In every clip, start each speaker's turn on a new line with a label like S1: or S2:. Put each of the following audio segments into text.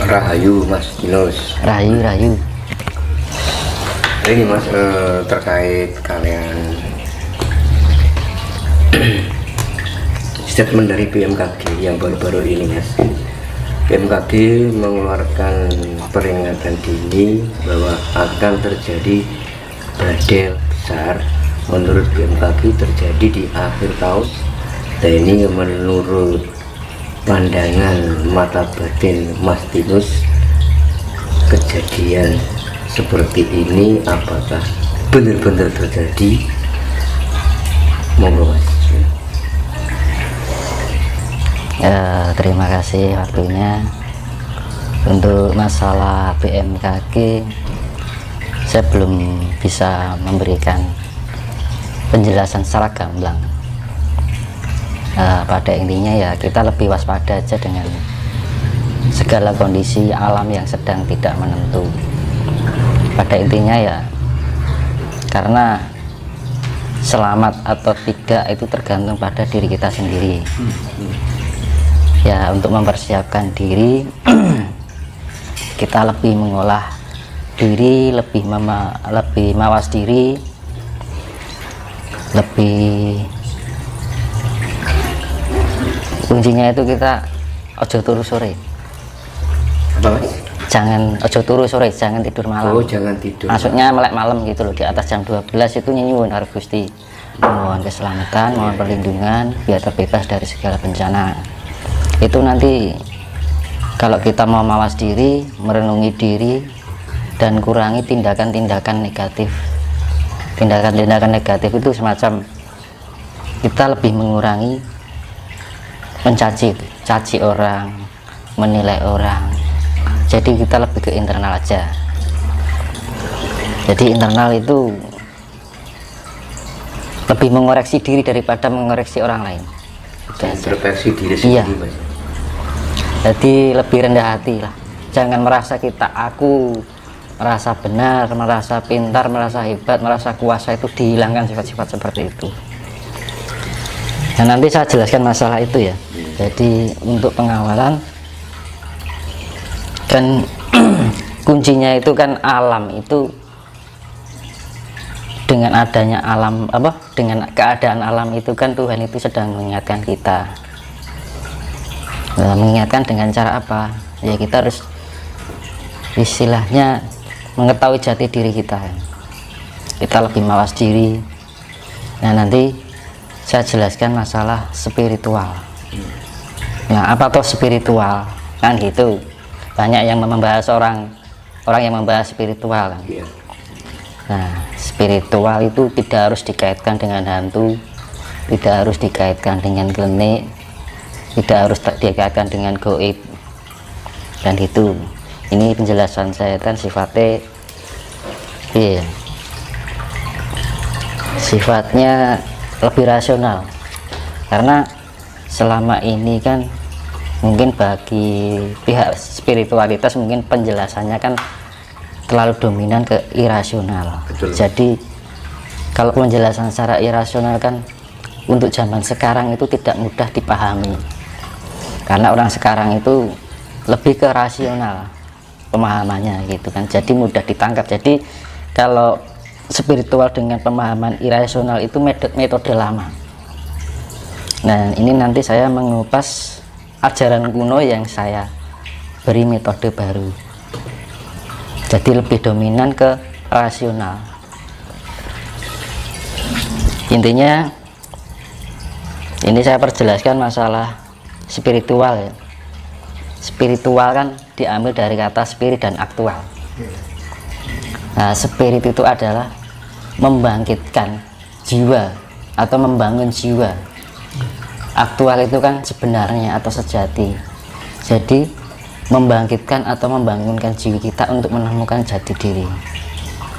S1: Rahayu Mas Dinos.
S2: Rahayu.
S1: Ini Mas terkait kalian statement dari BMKG yang baru-baru ini Mas. BMKG mengeluarkan peringatan dini bahwa akan terjadi badai besar. Menurut BMKG terjadi di akhir tahun. Dan ini menurut pandangan mata batin Mas Dinos, kejadian seperti ini apakah benar-benar terjadi? Monggo Mas.
S2: Terima kasih waktunya. Untuk masalah BMKG saya belum bisa memberikan penjelasan secara gamblang. Pada intinya ya kita lebih waspada aja dengan segala kondisi alam yang sedang tidak menentu. Pada intinya ya, karena selamat atau tidak itu tergantung pada diri kita sendiri. Ya, untuk mempersiapkan diri kita lebih mengolah diri, lebih mawas diri, lebih kuncinya itu kita ojo turu sore.
S1: Apa Mas?
S2: Jangan ojo turu sore, jangan tidur malam.
S1: Oh, jangan tidur.
S2: Maksudnya melek malam gitu loh, di atas jam 12 itu nyuwun harus Gusti. Mohon keselamatan, mohon perlindungan biar terbebas dari segala bencana. Itu nanti kalau kita mau mawas diri, merenungi diri dan kurangi tindakan-tindakan negatif. Tindakan-tindakan negatif itu semacam kita lebih mengurangi mencaci orang, menilai orang. Jadi kita lebih ke internal aja. Jadi internal itu lebih mengoreksi diri daripada mengoreksi orang lain.
S1: Introspeksi diri sendiri.
S2: Iya.
S1: Mas.
S2: Jadi lebih rendah hati lah. Jangan merasa aku merasa benar, merasa pintar, merasa hebat, merasa kuasa, itu dihilangkan sifat-sifat seperti itu. Nah, nanti saya jelaskan masalah itu ya. Jadi untuk pengawalan kan kuncinya itu kan alam itu, dengan adanya alam dengan keadaan alam itu kan Tuhan itu sedang mengingatkan kita. Nah, mengingatkan dengan cara apa? Ya kita harus istilahnya mengetahui jati diri kita. Kita lebih mawas diri. Nah, nanti saya jelaskan masalah spiritual. Nah, apa tuh spiritual? Kan gitu. Banyak yang membahas orang yang membahas spiritual kan. Nah, spiritual itu tidak harus dikaitkan dengan hantu, tidak harus dikaitkan dengan klinik, tidak harus dikaitkan dengan goib. Dan itu, ini penjelasan saya kan sifatnya sifatnya lebih rasional, karena selama ini kan mungkin bagi pihak spiritualitas mungkin penjelasannya kan terlalu dominan ke irasional.
S1: Betul.
S2: Jadi kalau penjelasan secara irasional kan untuk zaman sekarang itu tidak mudah dipahami, karena orang sekarang itu lebih ke rasional pemahamannya gitu kan, jadi mudah ditangkap. Jadi kalau spiritual dengan pemahaman irasional itu metode lama. Nah, ini nanti saya mengupas ajaran kuno yang saya beri metode baru, jadi lebih dominan ke rasional. Intinya ini saya perjelaskan masalah spiritual ya. Spiritual kan diambil dari kata spirit dan aktual. Nah, spirit itu adalah membangkitkan jiwa atau membangun jiwa. Aktual itu kan sebenarnya atau sejati. Jadi membangkitkan atau membangunkan jiwa kita untuk menemukan jati diri,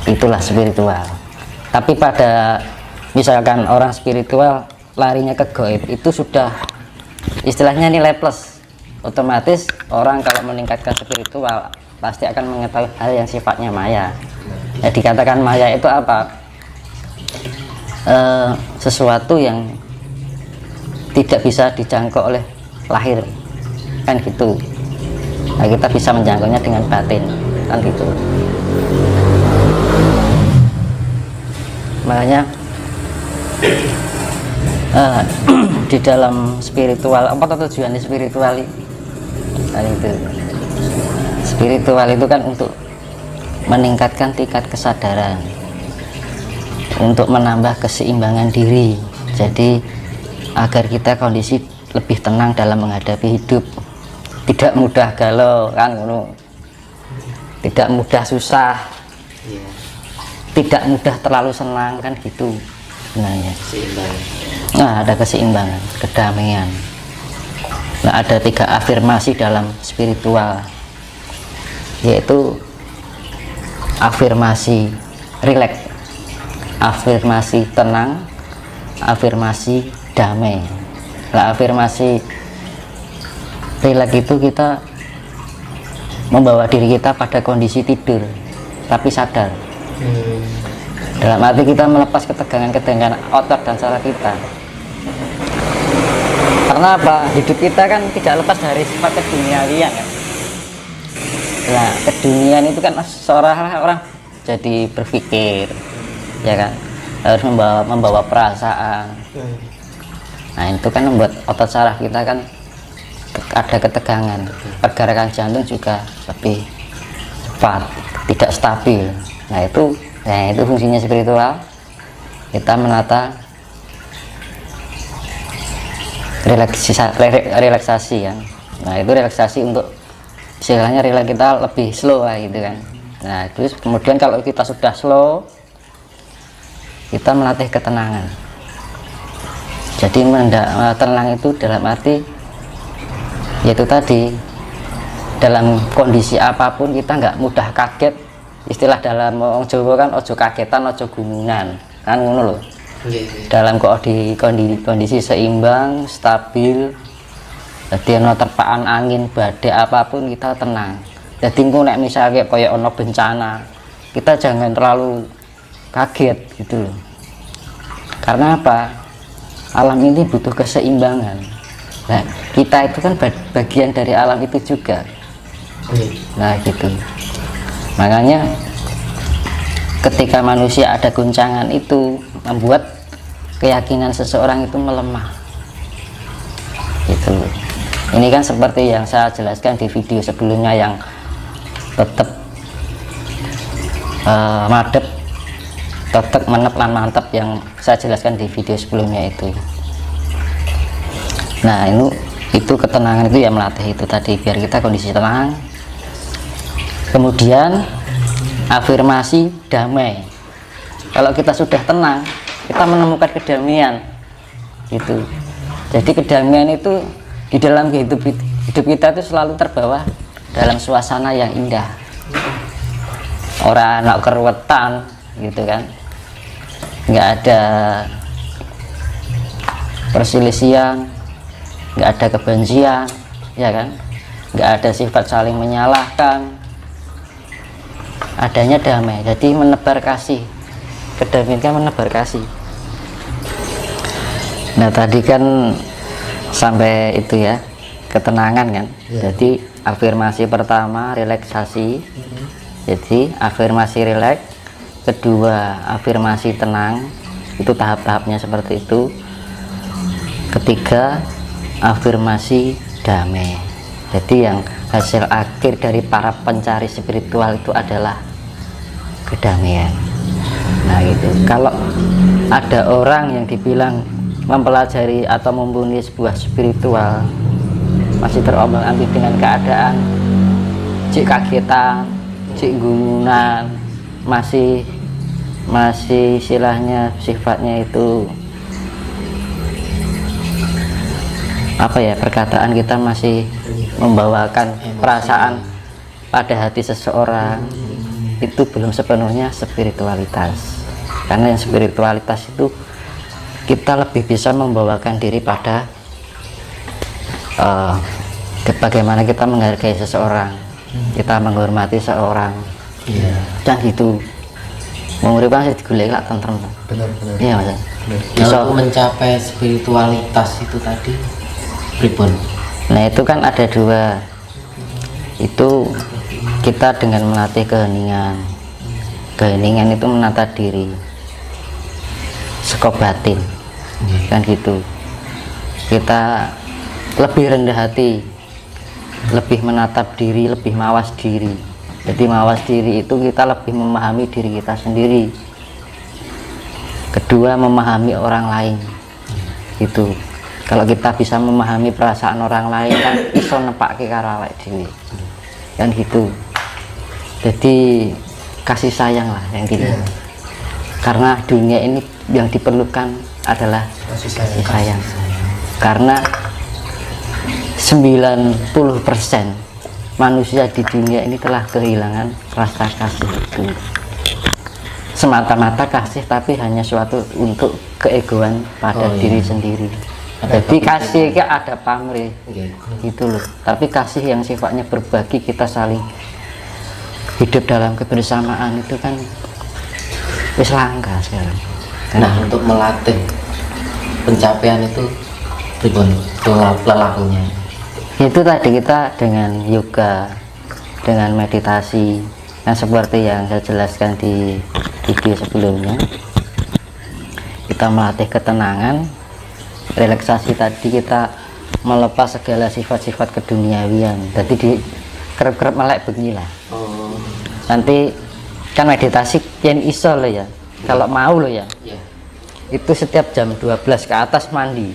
S2: itulah spiritual. Tapi pada misalkan orang spiritual larinya ke gaib, itu sudah istilahnya nilai plus. Otomatis orang kalau meningkatkan spiritual pasti akan mengetahui hal yang sifatnya maya. Ya, dikatakan maya itu apa? Sesuatu yang tidak bisa dijangkau oleh lahir, kan gitu. Nah, kita bisa menjangkaunya dengan batin, kan gitu. Makanya di dalam spiritual, apa tujuan spiritual itu? Spiritual itu kan untuk meningkatkan tingkat kesadaran, untuk menambah keseimbangan diri. Jadi agar kita kondisi lebih tenang dalam menghadapi hidup, tidak mudah galau, kan, tidak mudah susah, tidak mudah terlalu senang, kan gitu sebenarnya. Nah, ada keseimbangan, kedamaian. Nah, ada 3 afirmasi dalam spiritual, yaitu afirmasi rileks, afirmasi tenang, afirmasi damai. Nah, afirmasi rileks itu kita membawa diri kita pada kondisi tidur tapi sadar. Dalam arti kita melepas ketegangan-ketegangan otot dan saraf kita. Karena apa? Hidup kita kan tidak lepas dari sifat keduniawian, kan? Nah, keduniaan itu kan seorang orang jadi berpikir, ya kan, harus membawa perasaan. Nah, itu kan membuat otot saraf kita kan ada ketegangan, pergerakan jantung juga lebih cepat, tidak stabil. Nah, itu fungsinya spiritual. Kita menata relaksasi kan. Nah, itu relaksasi untuk istilahnya rileks kita lebih slow lah gitu kan. Nah, terus kemudian kalau kita sudah slow, kita melatih ketenangan. Jadi tenang itu dalam arti yaitu tadi, dalam kondisi apapun kita nggak mudah kaget. Istilah dalam orang Jawa kan ojo kagetan, ojo gumunan, kan ngono loh. Dalam kondisi seimbang, stabil, jadi ono terpaan angin, badai apapun kita tenang. Jadi nek misalnya kayak ono bencana, kita jangan terlalu kaget gitu loh. Karena apa? Alam ini butuh keseimbangan. Nah, kita itu kan bagian dari alam itu juga. Nah, gitu. Makanya ketika manusia ada guncangan itu membuat keyakinan seseorang itu melemah. Gitu. Ini kan seperti yang saya jelaskan di video sebelumnya yang tetap madep, tetap menep lan mantep yang saya jelaskan di video sebelumnya itu. Nah, itu ketenangan itu ya melatih itu tadi biar kita kondisi tenang. Kemudian afirmasi damai. Kalau kita sudah tenang, kita menemukan kedamaian gitu. Jadi kedamaian itu di dalam hidup kita itu selalu terbawa dalam suasana yang indah. Orang nak keruwetan gitu kan, nggak ada perselisihan, nggak ada kebencian, ya kan, nggak ada sifat saling menyalahkan, adanya damai. Jadi menebar kasih, kedamaian kan menebar kasih. Nah, tadi kan sampai itu ya, ketenangan kan. Jadi afirmasi pertama relaksasi. Jadi afirmasi rileks, kedua afirmasi tenang, itu tahap-tahapnya seperti itu. Ketiga afirmasi damai. Jadi yang hasil akhir dari para pencari spiritual itu adalah kedamaian. Nah, gitu. Kalau ada orang yang dibilang mempelajari atau mumpuni sebuah spiritual masih terombang-ambing dengan keadaan, cik kagetan, cik gumunan, masih istilahnya sifatnya itu apa ya, perkataan kita masih membawakan perasaan pada hati seseorang, itu belum sepenuhnya spiritualitas. Karena yang spiritualitas itu kita lebih bisa membawakan diri pada bagaimana kita menghargai seseorang, kita menghormati seorang, dan gitu. Mengurip kan digulai lah tentrem.
S3: Benar-benar.
S2: Iya mas.
S3: Bisa mencapai spiritualitas itu tadi, pripun?
S2: Nah, itu kan ada dua. itu kita dengan melatih keheningan. Keheningan itu menata diri, sekop batin, kan gitu. Kita lebih rendah hati, lebih menatap diri, lebih mawas diri. Jadi mawas diri itu kita lebih memahami diri kita sendiri. Kedua, memahami orang lain. Gitu. Kalau kita bisa memahami perasaan orang lain kan iso nepake karo awake dhewe. Kan gitu. Jadi kasih sayang lah yang gitu. Karena dunia ini yang diperlukan adalah kasih sayang. Karena 90% manusia di dunia ini telah kehilangan rasa kasih itu. Semata-mata kasih tapi hanya suatu untuk keegoan pada diri sendiri. Jadi kasih itu ada pamrih gitu loh. Tapi kasih yang sifatnya berbagi, kita saling hidup dalam kebersamaan itu kan wis langka sekarang.
S3: Nah, untuk melatih pencapaian itu pelakunya
S2: itu tadi kita dengan yoga, dengan meditasi, yang seperti yang saya jelaskan di video sebelumnya. Kita melatih ketenangan, relaksasi tadi, kita melepas segala sifat-sifat keduniawian. Jadi di kerep-kerep melek beginilah. Nanti kan meditasi yang iso loh ya, kalau mau loh ya. Itu setiap jam 12 ke atas mandi,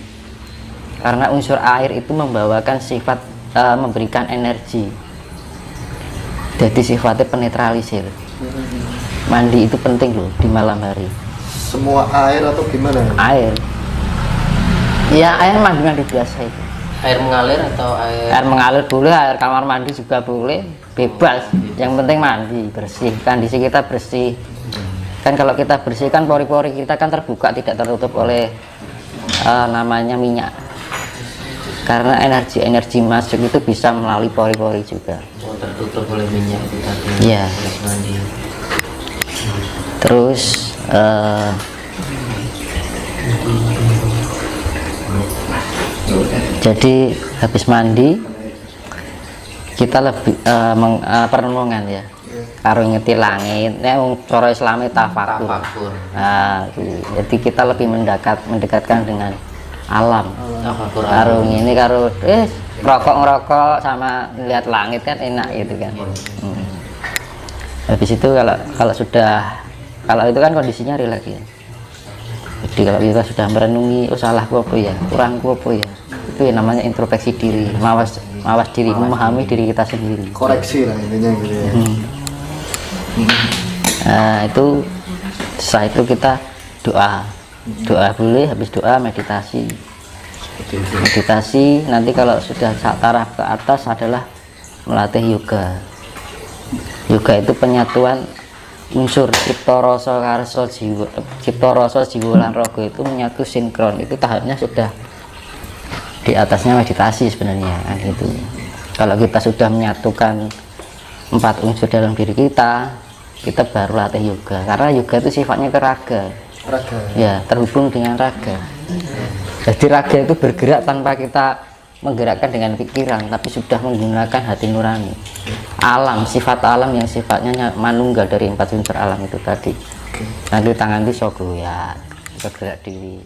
S2: karena unsur air itu membawakan sifat memberikan energi. Jadi sifatnya penetralisir. Mandi itu penting loh di malam hari.
S4: Semua air atau gimana?
S2: Air. Ya air mandi biasa itu.
S3: air mengalir atau
S2: Air mengalir boleh, air kamar mandi juga boleh, bebas. Yang penting mandi bersih, kondisi kita bersih. Kan kalau kita bersih kan pori-pori kita kan terbuka, tidak tertutup oleh namanya minyak. Karena energi masuk itu bisa melalui pori-pori juga.
S3: tertutup oleh minyak itu tadi.
S2: Iya.
S3: Mandi.
S2: Terus jadi habis mandi kita lebih perenungan ya, karo ngeti langit. Cara Islami tafakur. Nah, jadi kita lebih mendekatkan dengan alam. Karo ini karo ngerokok sama lihat langit kan enak gitu kan. Habis itu kalau itu kan kondisinya rileks ya. Jadi kalau kita sudah merenungi, oh salahku apa ya, kurangku apa ya, itu yang namanya introspeksi diri, mawas diri, memahami diri kita sendiri.
S4: Koreksi lah intinya gitu ya.
S2: Nah itu setelah itu kita doa boleh, habis doa meditasi. Nanti kalau sudah taraf ke atas adalah melatih yoga. Yoga itu penyatuan unsur cipta rasa karsa jiwa, cipta rasa jiwa lan raga itu menyatu sinkron. Itu tahapnya sudah di atasnya meditasi sebenarnya kan gitu. Kalau kita sudah menyatukan 4 unsur dalam diri kita baru latih yoga, karena yoga itu sifatnya ke raga ya, terhubung dengan raga. Jadi raga itu bergerak tanpa kita menggerakkan dengan pikiran, tapi sudah menggunakan hati nurani. Alam, sifat alam yang sifatnya manunggal dari 4 unsur alam itu tadi. Nanti tangan itu goyang, bergerak diri.